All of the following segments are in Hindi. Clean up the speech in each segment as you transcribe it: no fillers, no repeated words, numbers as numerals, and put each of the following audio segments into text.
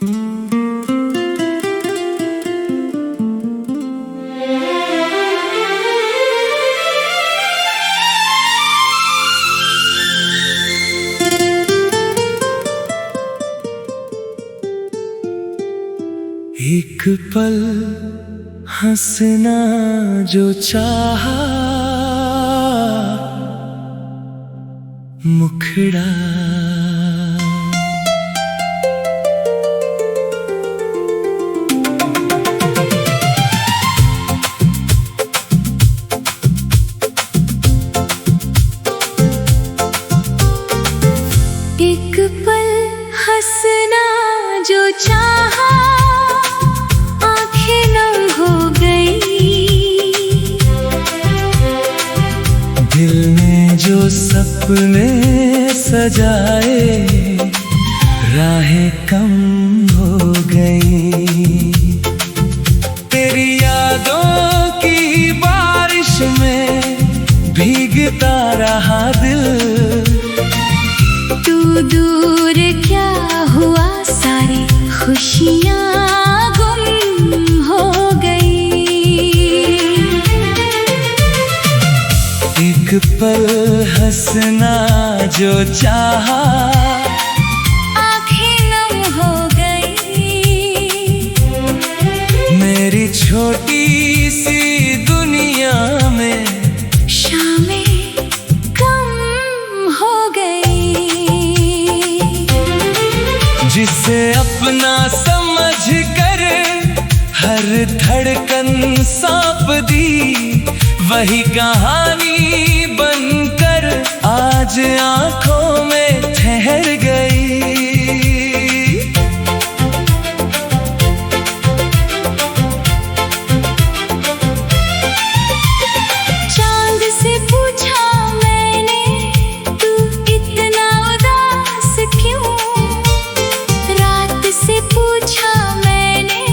एक पल हंसना जो चाहा, मुखड़ा एक पल हंसना जो चाहा, आंखें नम हो गई। दिल में जो सपने सजाए, राहें कम हो गई। तेरी यादों की बारिश में भीगता रहा दिल। तू दूर क्या हुआ, सारी खुशियाँ गुम हो गई। एक पल हंसना जो चाहा, आंखें नम हो गई। मेरी छोटी सी दुनिया में शामें कम हो गई। जिसे अपना समझ कर हर धड़कन सौंप दी, वही कहानी बनकर आज आंखों में ठहर गई। चांद से पूछा मैंने, तू इतना उदास क्यों? रात से पूछा मैंने,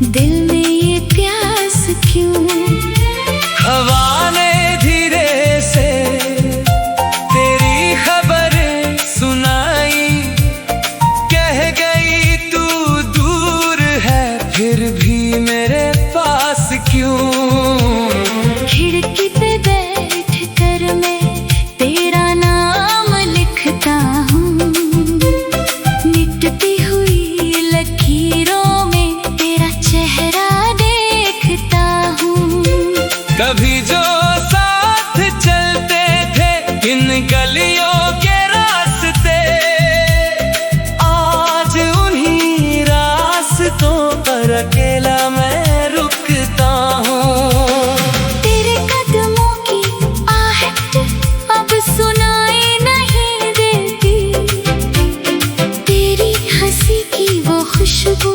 दिल में ये प्यास क्यों? हवा ने धीरे से तेरी खबर सुनाई, कह गई तू दूर है फिर भी मेरे पास क्यों? खिड़की पे बैठ कर मैं तेरा नाम लिखता हूँ। मिटती हुई लकीरों में तेरा चेहरा देखता हूँ। कभी जो साथ चलते थे इन गलियों के रास्ते, आज उन्हीं रास्तों पर अकेला मैं रुकता हूँ। तेरे कदमों की आहट अब सुनाई नहीं देती। तेरी हंसी की वो खुशबू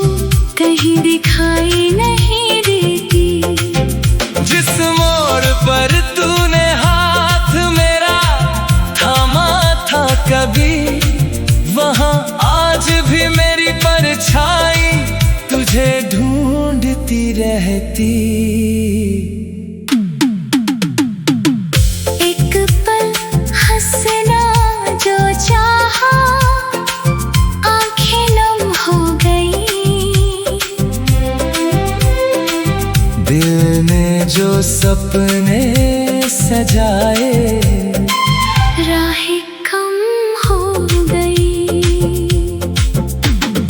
कहीं दिखाई नहीं देती। जिस मोड़ पर तूने हाथ मेरा थामा था कभी, वहाँ आज भी मेरी परछाई तुझे ढूंढती रहती। एक पल हंसना जो चाहा, आंखें नम हो गई। दिल ने जो सपने सजाए, राहें कम हो गई।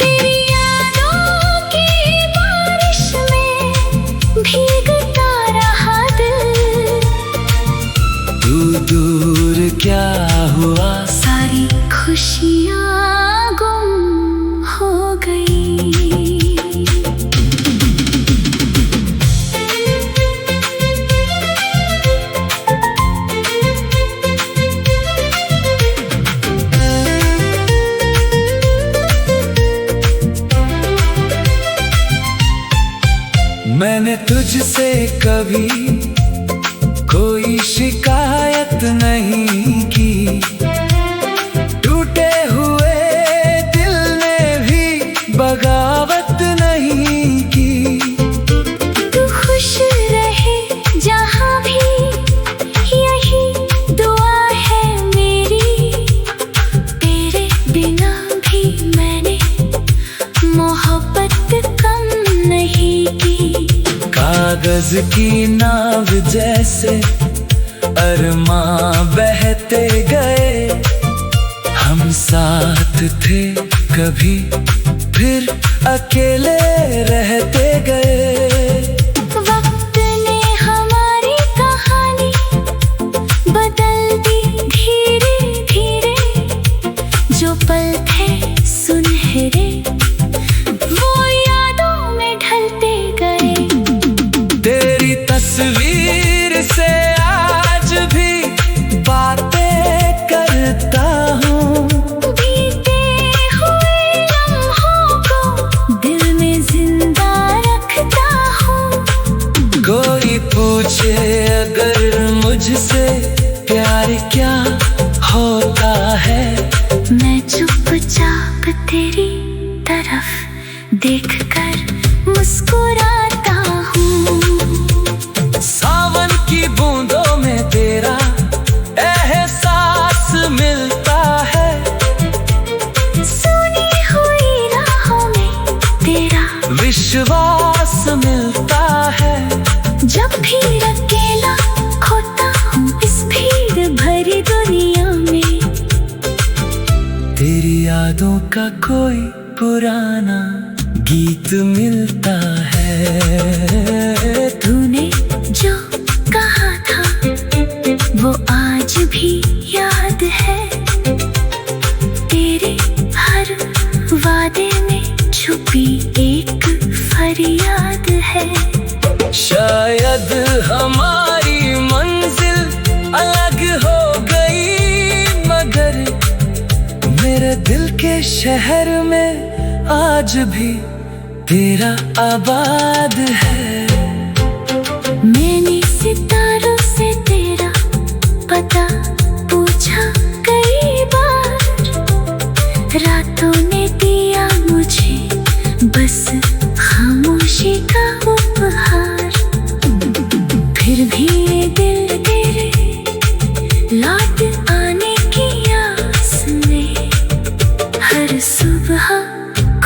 तेरी यादों की बारिश में भीगता रहा दिल। तू दूर क्या हुआ, सारी खुशियाँ गुम हो गई। मैंने तुझसे कभी कोई शिकायत नहीं की। टूटे हुए दिल ने भी बगावत नहीं की। तू खुश रहे जहाँ भी, यही दुआ है मेरी। तेरे बिना भी मैंने कागज की नाव जैसे अरमां बहते गए। हम साथ थे कभी, फिर अकेले रहते गए। वक्त ने हमारी कहानी बदल दी धीरे धीरे। जो पल थे सुनहरे वो यादों में ढलते गए। तेरी तस्वीर से आज भी बातें करता हूँ। बीते हुए लम्हों को दिल में जिंदा रखता हूँ। कोई पूछे अगर मुझसे प्यार क्या होता है, मैं चुपचाप तेरी तरफ देखकर मुस्कुराता हूँ। सावन की बूंदों में तेरा एहसास मिलता है। सुनी हुई राहों में तेरा विश्वास मिलता है। जब भी अकेला खोता हूँ इस भीड़ भरी दुनिया में। तेरी यादों का कोई पुराना गीत मिलता है। तूने जो कहा था वो आज भी याद है। तेरे हर वादे में छुपी एक फरियाद है। शायद हमारी मंजिल अलग हो गई, मगर मेरे दिल के शहर में आज भी तेरा आबाद है। मैंने सितारों से तेरा पता पूछा कई बार। रातों ने दिया मुझे बस खामोशी का उपहार। फिर भी ये दिल तेरे लौट आने की आस में हर सुबह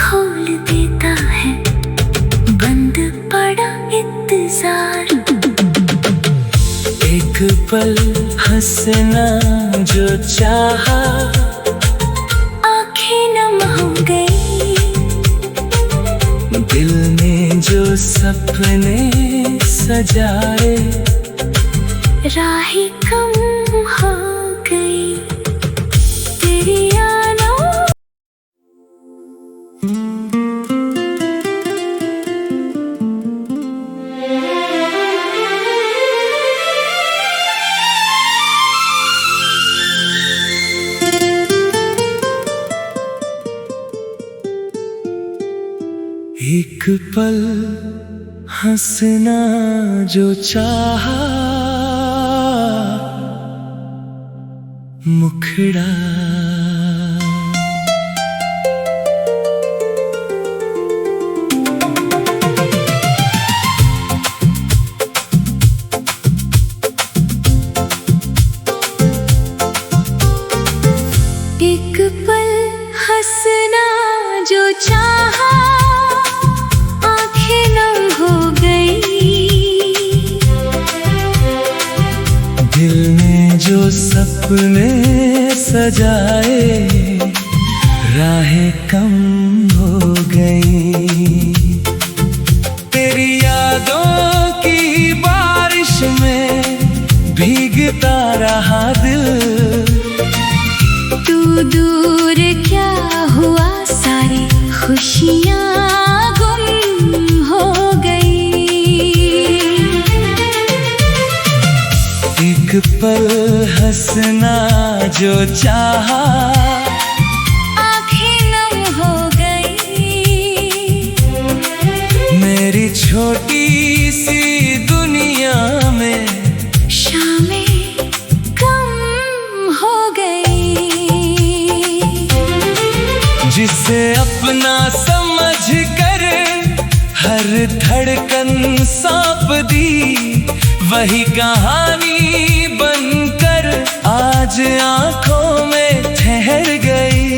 खोल देता है बंद पड़ा इंतजार। एक पल हंसना जो चाहा, आंखें नम हो गई। दिल ने जो सपने सजाए, राहें कम हो गई तेरी यादों। एक पल हंसना जो चाहा, मुखड़ा एक पल हंसना जो चाहा, आंखें नम हो गई। दिल ने जो सपने सजाए, राहें कम हो गई। तेरी यादों की बारिश में भीगता रहा दिल। तू दूर क्या हुआ सारी खुशियाँ गुम हो गई। एक पल हंसना जो चाहा, आंखें नम हो गई। मेरी छोटी सी दुनिया में शामें कम हो गई। जिसे अपना समझ कर हर धड़कन सौंप दी, वही कहानी बनकर आज आंखों में ठहर गई।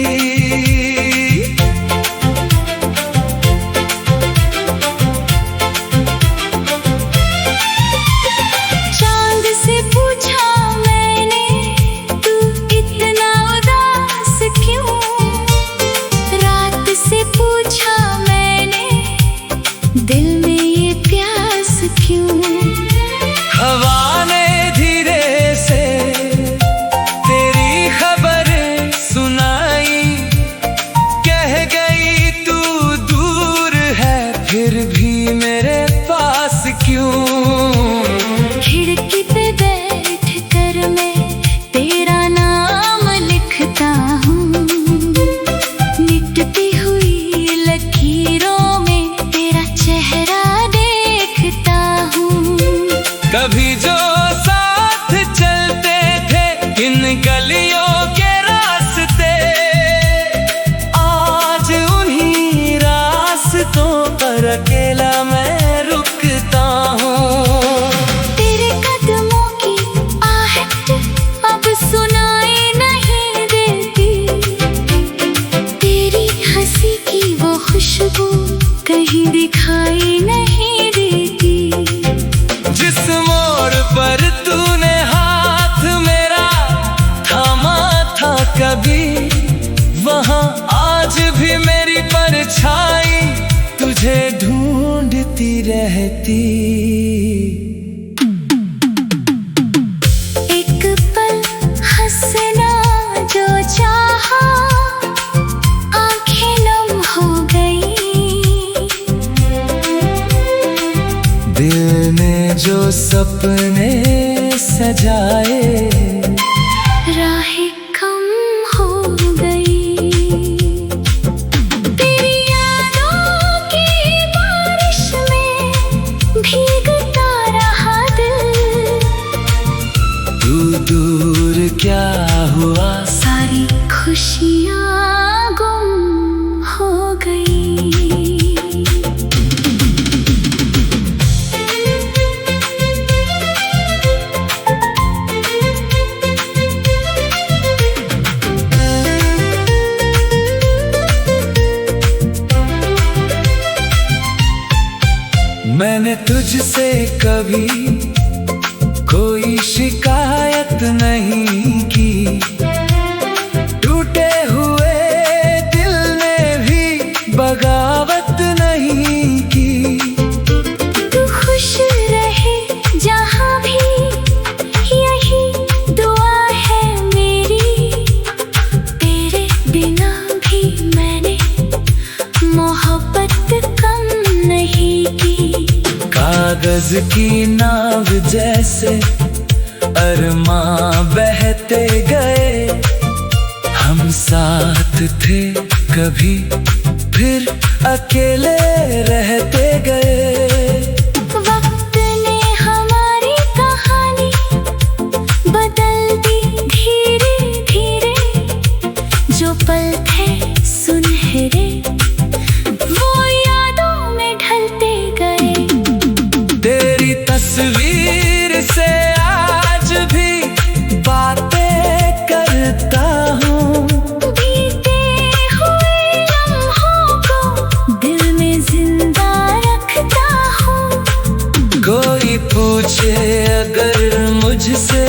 अकेला मैं रुकता हूँ। तेरे कदमों की आहट अब सुनाई नहीं देती, तेरी हंसी की वो खुशबू कहीं दिखाई नहीं देती। जिस मोड़ पर तूने हाथ मेरा थामा था कभी, वहाँ आज भी मेरी परछाई तुझे ढूंढती रहती। एक पल हंसना जो चाहा, आंखें नम हो गई। दिल ने जो सपने सजाए, राहें कम हो गई। तेरी यादों की बारिश में भीगता रहा दिल। तू दूर क्या हुआ, सारी खुशियाँ गुम हो गई। मैंने तुझसे कभी कोई शिकायत नहीं की, टूटे हुए दिल ने भी बगावत नहीं की। तू खुश रहे जहाँ भी, यही दुआ है मेरी। तेरे बिना भी मैंने मोहब्बत कम नहीं की। कागज की नाव जैसे अरमां बहते गए, हम साथ थे कभी फिर अकेले रहते गए। वक्त ने हमारी कहानी बदल दी धीरे धीरे। जो पल थे सुनहरे वो यादों में ढलते गए। तेरी तस्वीर से आज भी बातें करता हूँ। बीते हुए लम्हों को दिल में जिंदा रखता हूँ। कोई पूछे अगर मुझसे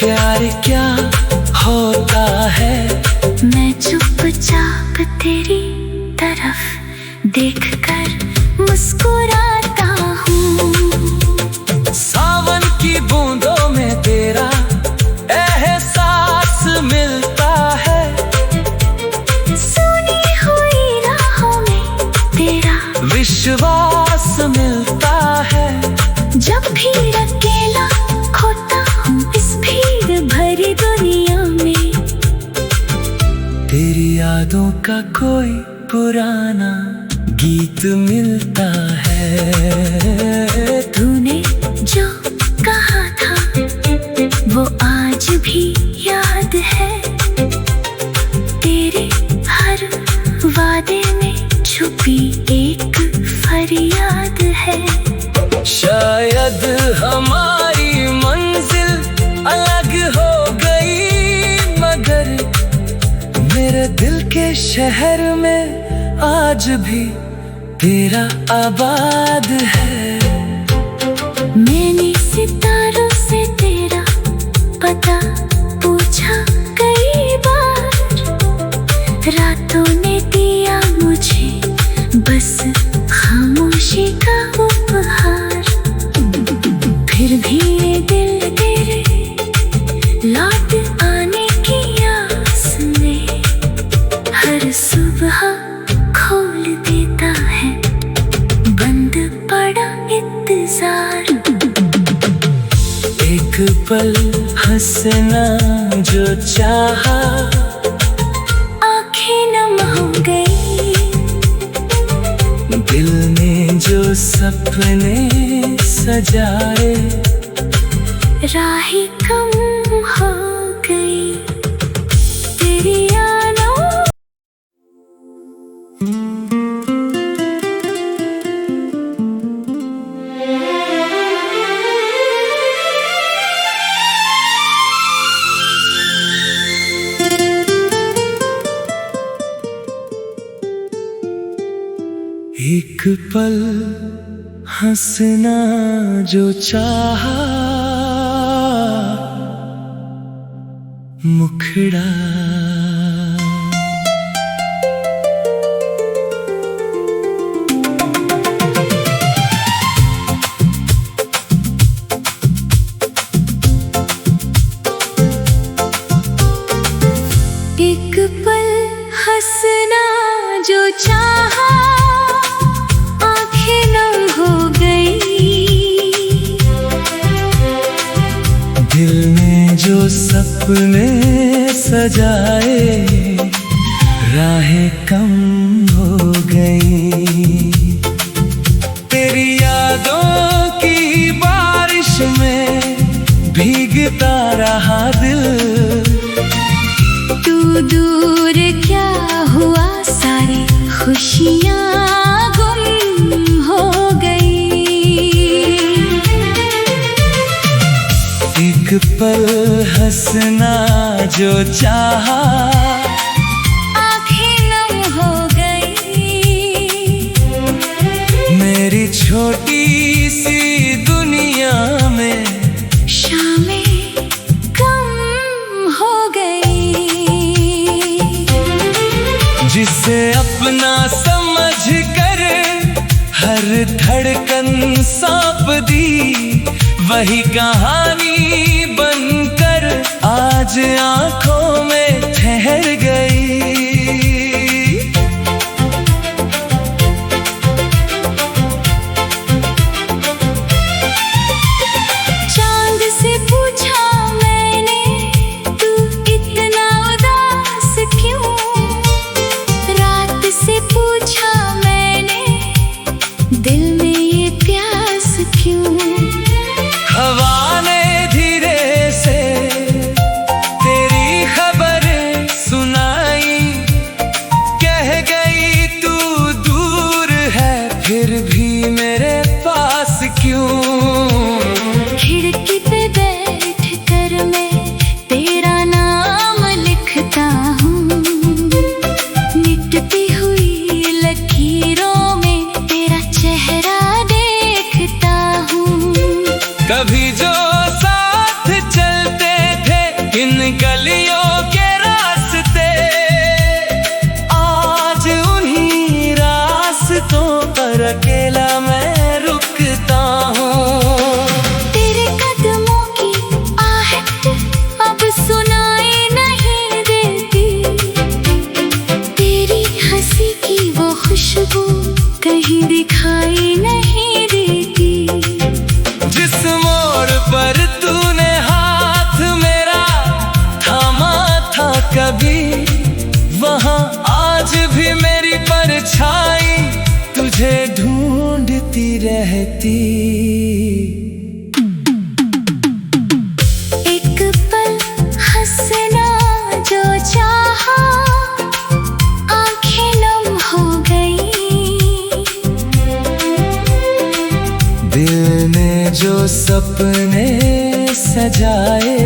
प्यार क्या होता है, मैं चुपचाप तेरी तरफ देखकर मुस्कुराता हूँ। सावन की बूंदों में तेरा एहसास मिलता है, सुनी हुई राहों में तेरा विश्वास मिलता है। जब भी अकेला खोता हूँ इस भीड़ भरी दुनिया में, तेरी यादों का कोई पुराना गीत मिलता है। तूने जो कहा था वो आज भी याद है। तेरे हर वादे में छुपी एक फरियाद है। शायद हमारी मंजिल अलग हो गई, मगर मेरे दिल के शहर में आज भी तेरा आबाद है। मैंने सितारों से तेरा पता पूछा कई बार। रातों ने दिया मुझे बस खामोशी का उपहार। फिर भी ये दिल तेरे लौट आने की आस में हर सुबह खोल देता है बंद पड़ा इंतजार। एक पल हंसना जो चाहा, आंखें नम हो गई। दिल ने जो सपने सजाए, राहें कम हो गई। तेरी यादों एक पल हंसना जो चाहा, मुखड़ा एक पल हंसना जो चाहा, आंखें नम हो गई। दिल में जो सपने सजाए, राहें कम हो गई। तेरी यादों की बारिश में भीगता रहा दिल। तू दूर क्या हुआ, सारी खुशियाँ गुम हो गई। एक पल हंसना जो चाहा, आंखें नम हो गई। मेरी छोटी सी दुनिया में शामें कम हो गई। जिसे अपना समझ कर हर धड़कन सौंप दी, वही कहानी बनकर आज आंखों में ठहर गई। चांद से पूछा मैंने, तू इतना उदास क्यों? रात से पूछा मैंने, दिल में ये प्यास क्यों? हवा ने धीरे से तेरी खबर सुनाई, कह गई तू दूर है, फिर भी मेरे पास क्यों? खिड़की पे बैठ कर मैं तेरा नाम लिखता हूँ। मिटती हुई लकीरों में तेरा चेहरा देखता हूँ। कभी जो साथ चलते थे इन गलियों के रास्ते, आज उन्हीं रास्तों पर अकेला मैं रुकता हूँ। तेरे कदमों की आहट अब सुनाई नहीं देती। तेरी हंसी की वो खुशबू कहीं दिखाई नहीं देती। जिस मोड़ पर तूने हाथ मेरा थामा था कभी, वहाँ आज भी मेरी परछाई तुझे ढूंढती रहती। एक पल हंसना जो चाहा, आंखें नम हो गई। दिल ने जो सपने सजाए,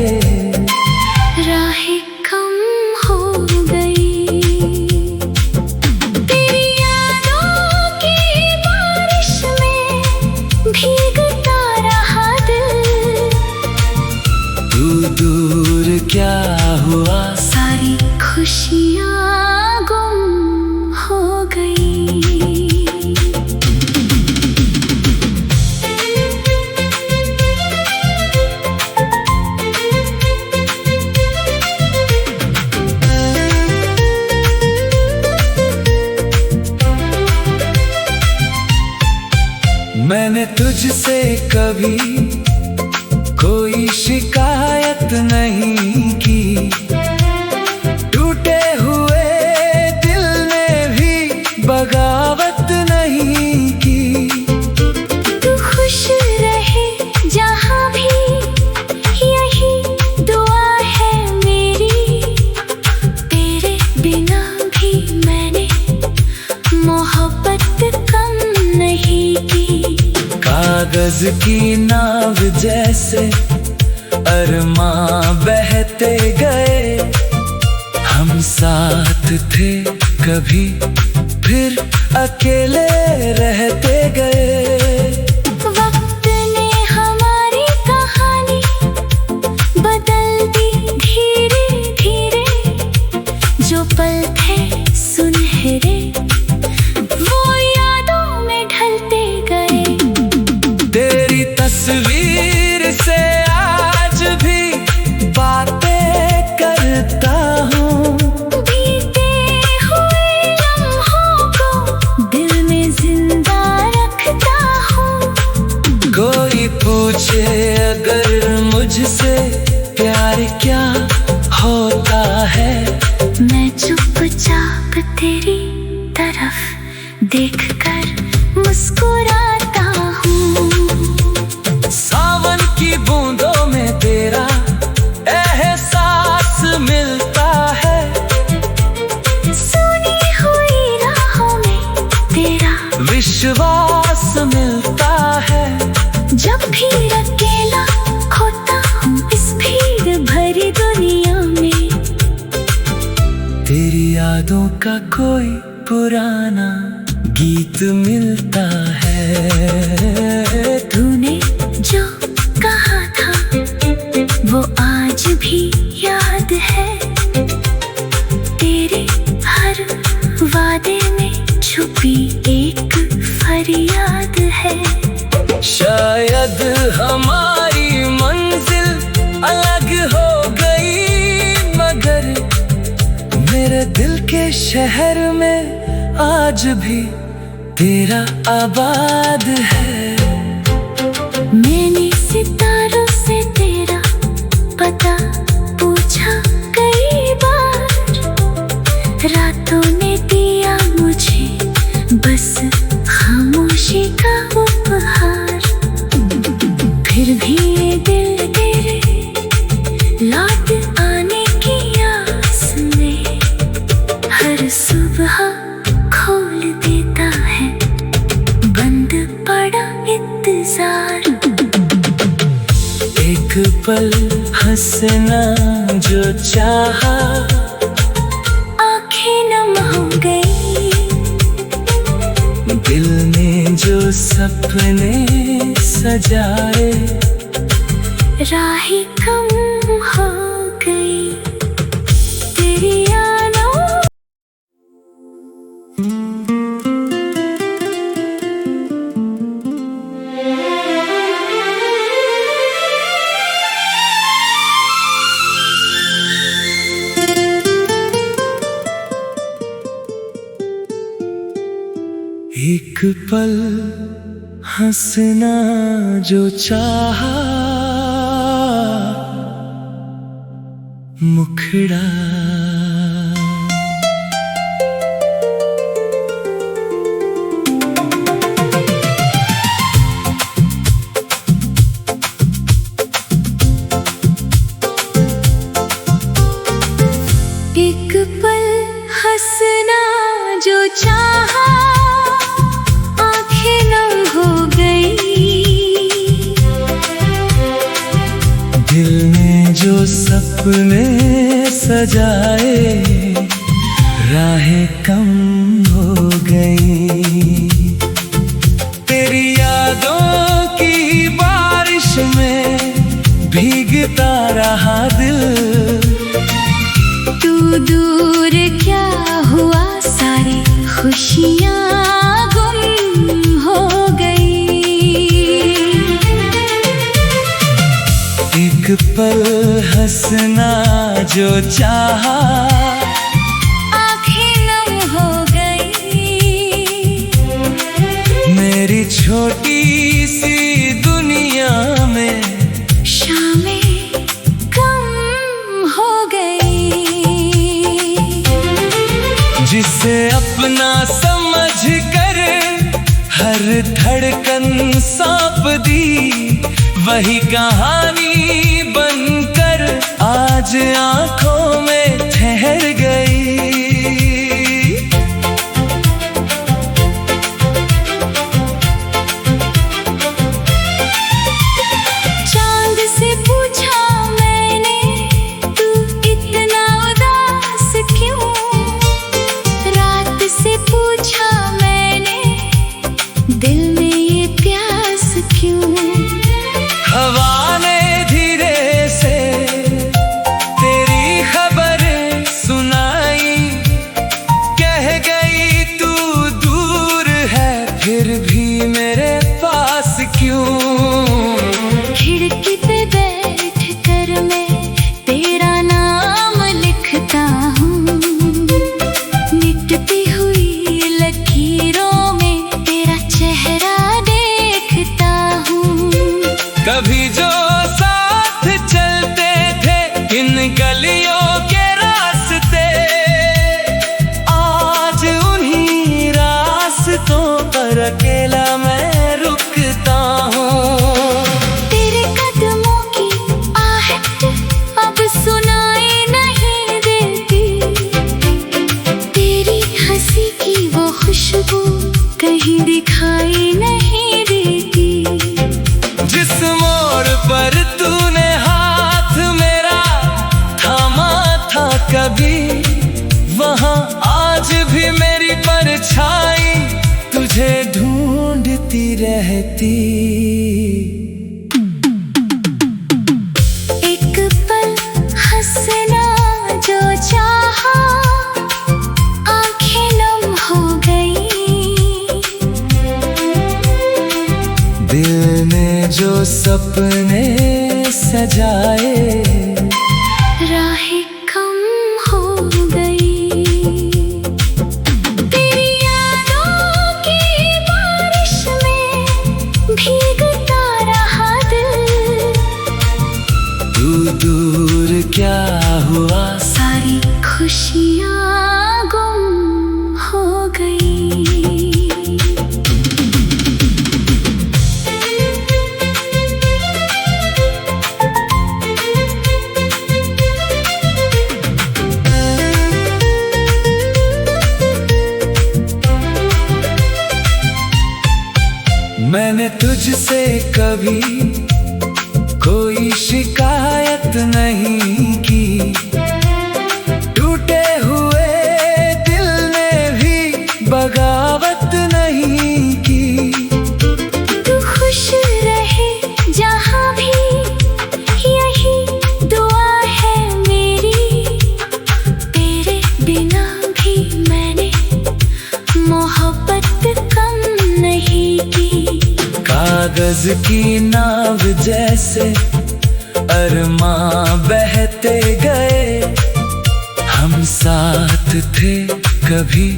राहें कम हो गई। तेरी यादों की बारिश में भीगता रहा दिल। तू दूर क्या हुआ, सारी खुशियाँ गुम हो गई। मैंने तुझसे कभी कोई शिकायत नहीं की। टूटे हुए दिल ने भी बगावत नहीं की। तू खुश रहे जहाँ भी, यही दुआ है मेरी। तेरे बिना भी मैंने मोहब्बत कम नहीं की। कागज की नाव जैसे अरमां बहते गए, हम साथ थे कभी फिर अकेले रहते गए। वक्त ने हमारी कहानी बदल दी धीरे धीरे। जो पल थे सुनहरे वो यादों में ढलते गए। तेरी तस्वीर से आज भी बातें करता हूँ। बीते हुए लम्हों को दिल में जिंदा रखता हूँ। कोई पूछे अगर मुझसे प्यार क्या होता है, मैं चुपचाप तेरी तरफ देखकर मुस्कुराता हूँ। सावन की बूंदों में तेरा एहसास मिलता है। सुनी हुई राहों में तेरा विश्वास मिलता है। जब भी अकेला खोता हूँ इस भीड़ भरी दुनिया में। तेरी यादों का कोई पुराना गीत मिलता है। तूने जो कहा था वो आज भी याद है। तेरे हर वादे में छुपी एक फरियाद है। शायद हमारी मंजिल अलग हो गई, मगर मेरे दिल के शहर में आज भी तेरा आबाद है। मैंने सितारों से तेरा पता पूछा कई बार। रातों ने दिया मुझे बस खामोशी का उपहार। फिर भी ये दिल तेरे लौट आने की आस में हर सुबह खोल देता है बंद पड़ा इंतजार। एक पल हंसना जो चाहा, आंखें नम हो गई। दिल ने जो सपने सजाए, राहें कम हो गई तेरी यादों। एक पल हंसना जो चाहा, मुखड़ा एक पल हंसना जो चाहा, आंखें नम हो गई। दिल ने जो सपने सजाए, राहें कम हो गई। तेरी यादों की बारिश में भीगता रहा दिल। तू दूर क्या हुआ सारी खुशियाँ गुम हो गई। एक पल हंसना जो चाहा, आंखें नम हो गई। मेरी छोटी सी दुनिया में शामें कम हो गई। जिसे अपना समझ कर हर धड़कन सौंप दी, वही कहानी बनकर आज आंखों में ठहर गई। चांद से पूछा मैंने तू इतना उदास क्यों। रात से पूछा अकेला मैं रुकता हूँ। तेरे कदमों की आहट अब सुनाई नहीं देती, तेरी हंसी की वो खुशबू कहीं दिखाई नहीं देती। जिस मोड़ पर तूने हाथ मेरा थामा था कभी, वहाँ आज भी मेरी परछाई तुझे ढूंढती रहती। एक पल हंसना जो चाहा, आंखें नम हो गई। दिल ने जो सपने सजाए, राहें कम हो गई। तेरी यादों की बारिश में भीगता रहा दिल। तू दूर क्या हुआ, सारी खुशियाँ गुम हो गई। मैंने तुझसे कभी कोई शिकायत नहीं की, टूटे हुए दिल ने भी बगावत नहीं की। तू खुश रहे जहाँ भी, यही दुआ है मेरी। तेरे बिना भी मैंने मोहब्बत कम नहीं की। कागज की नाव जैसे अरमां बहते गए, हम साथ थे कभी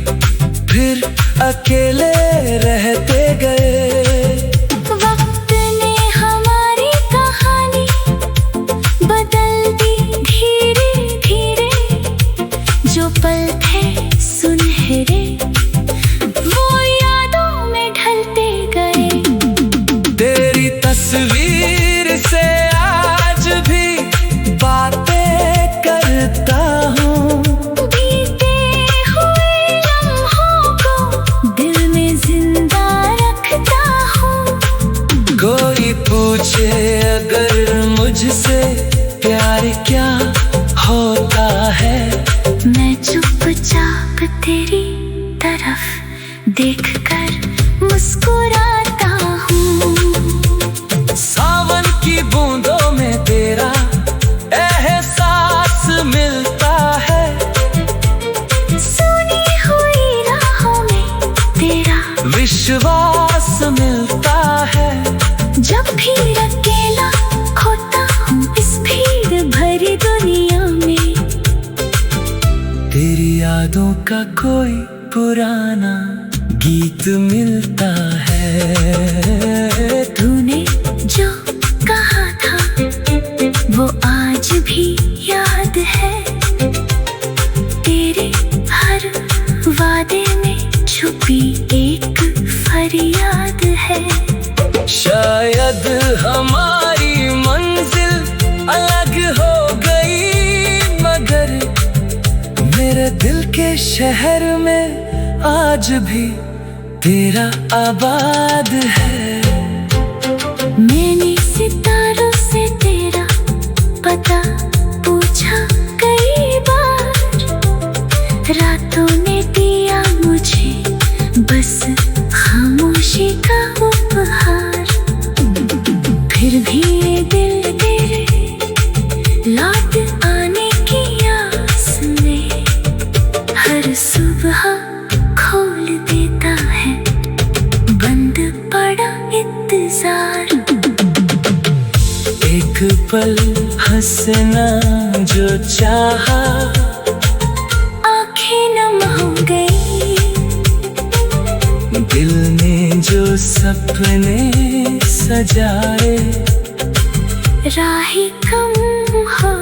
फिर अकेले रहते गए। वक्त ने हमारी कहानी बदल दी धीरे धीरे, जो पल थे सुनहरे वो यादों में ढलते गए। तेरी तस्वीर से आज भी बातें करता हूँ, बीते हुए लम्हों को दिल में जिंदा रखता हूँ। कोई पूछे अगर मुझसे प्यार क्या होता है, मैं चुपचाप तेरी तरफ देखकर मुस्कुराता हूँ। सावन की बूंदों में तेरा एहसास मिलता है, सुनी हुई राहों में तेरा विश्वास मिलता है। जब भी अकेला खोता हूँ इस भीड़ भरी दुनिया में, तेरी यादों का कोई पुराना गीत मिलता है। तूने जो कहा था वो आज भी याद है। तेरे हर वादे में छुपी एक फरियाद है। शायद हमारी मंजिल अलग हो गई, मगर मेरे दिल के शहर में आज भी तेरा आबाद है। मैंने सितारों से तेरा पता पूछा कई बार, रातों ने दिया मुझे बस खामोशी का उपहार। फिर भी ये दिल तेरे लौट आने की आस में हर सुबह खोल देता है बंद पड़ा इंतजार। एक पल हंसना जो चाहा, आंखें नम हो गई। दिल ने जो सपने सजाए, राहें कम हो